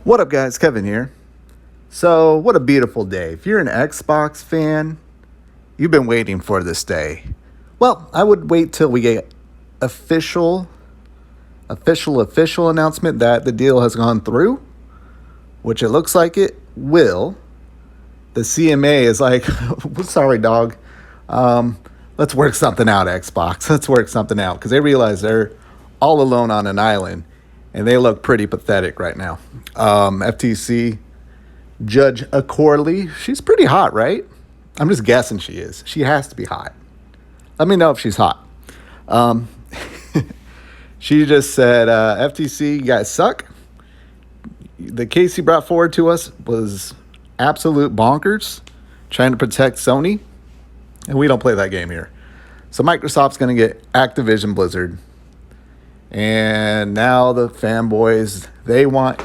What up, guys? Kevin here. So, what a beautiful day. If you're an Xbox fan, you've been waiting for this day. Well, I would wait till we get official announcement that the deal has gone through, which it looks like it will. The CMA is like, sorry, dog. Let's work something out, Xbox. Let's work something out, because they realize they're all alone on an island, and they look pretty pathetic right now. FTC Judge Accorley, she's pretty hot, right? I'm just guessing she is. She has to be hot. Let me know if she's hot. She just said, FTC, you guys suck. The case he brought forward to us was absolute bonkers, trying to protect Sony, and we don't play that game here. So Microsoft's going to get Activision Blizzard. And now the fanboys, they want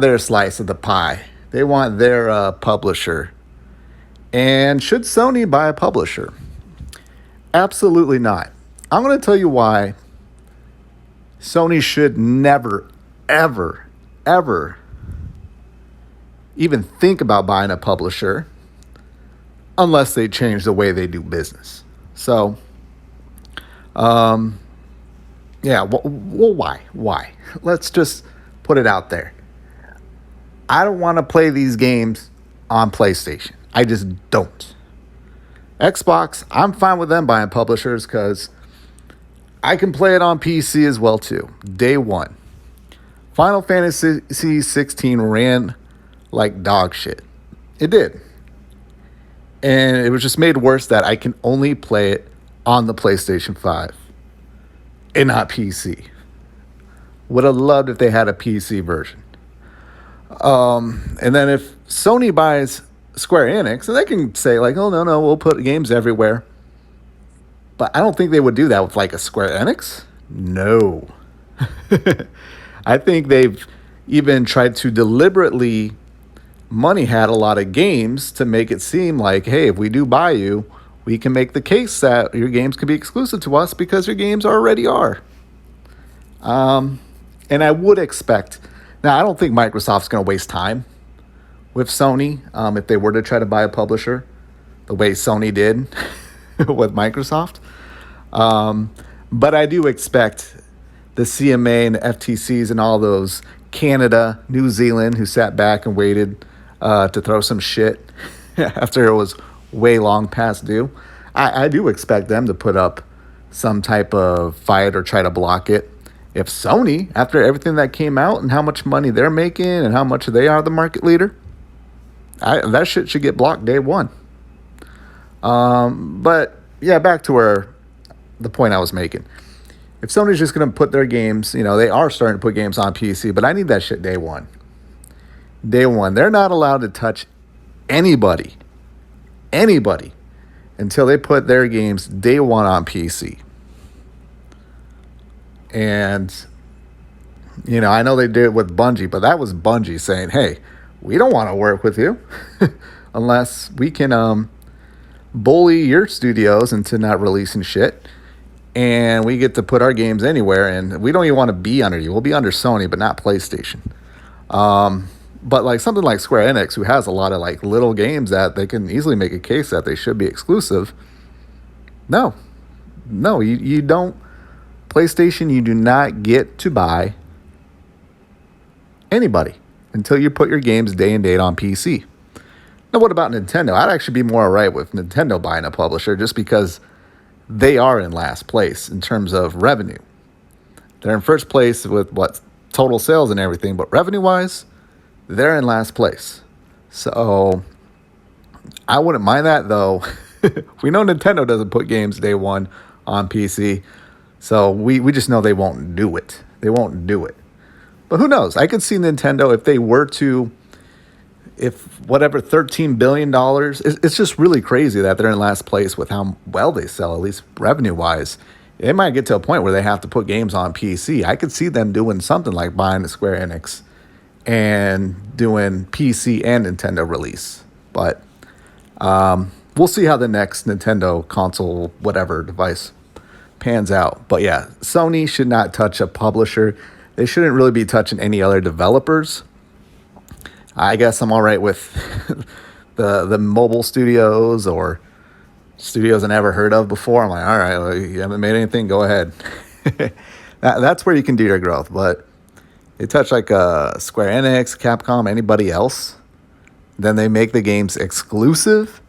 their slice of the pie. They want their publisher. And should Sony buy a publisher? Absolutely not. I'm going to tell you why Sony should never, ever, ever even think about buying a publisher unless they change the way they do business. So, yeah, well, why? Why? Let's just put it out there. I don't want to play these games on PlayStation. I just don't. Xbox, I'm fine with them buying publishers because I can play it on PC as well too. Day one. Final Fantasy 16 ran like dog shit. It did. And it was just made worse that I can only play it on the PlayStation 5 and not PC. Would have loved if they had a PC version. And then if Sony buys Square Enix, and they can say like, oh, no, we'll put games everywhere. But I don't think they would do that with like a Square Enix. No. I think they've even tried to deliberately money had a lot of games to make it seem like, hey, if we do buy you, we can make the case that your games can be exclusive to us because your games already are. And I would expect, now I don't think Microsoft's going to waste time with Sony if they were to try to buy a publisher the way Sony did with Microsoft. But I do expect the CMA and the FTCs and all those Canada, New Zealand, who sat back and waited to throw some shit after it was way long past due. I do expect them to put up some type of fight or try to block it. If Sony, after everything that came out and how much money they're making and how much they are the market leader, that shit should get blocked day one. But yeah, back to the point I was making. If Sony's just going to put their games, they are starting to put games on PC, but I need that shit day one. Day one. They're not allowed to touch anybody, until they put their games day one on PC. And, I know they did it with Bungie, but that was Bungie saying, hey, we don't want to work with you unless we can bully your studios into not releasing shit. And we get to put our games anywhere, and we don't even want to be under you. We'll be under Sony, but not PlayStation. But like something like Square Enix, who has a lot of like little games that they can easily make a case that they should be exclusive. No, you don't. PlayStation, you do not get to buy anybody until you put your games day and date on PC. Now, what about Nintendo? I'd actually be more alright with Nintendo buying a publisher just because they are in last place in terms of revenue. They're in first place with total sales and everything, but revenue-wise, they're in last place. So I wouldn't mind that, though. We know Nintendo doesn't put games day one on PC, so we just know they won't do it. They won't do it. But who knows? I could see Nintendo, if they were to, if whatever, $13 billion, it's just really crazy that they're in last place with how well they sell, at least revenue-wise. It might get to a point where they have to put games on PC. I could see them doing something like buying a Square Enix and doing PC and Nintendo release. But we'll see how the next Nintendo console, whatever device, pans out. But yeah, Sony should not touch a publisher. They shouldn't really be touching any other developers. I guess I'm all right with the mobile studios or studios I never heard of before. I'm like, all right, well, you haven't made anything, go ahead. That's where you can do your growth. But you touch like Square Enix, Capcom, anybody else, then they make the games exclusive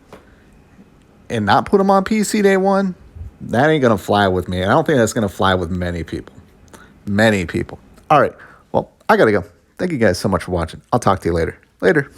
and not put them on PC day one. That ain't gonna fly with me. And I don't think that's gonna fly with many people. Many people. All right. Well, I gotta go. Thank you guys so much for watching. I'll talk to you later. Later.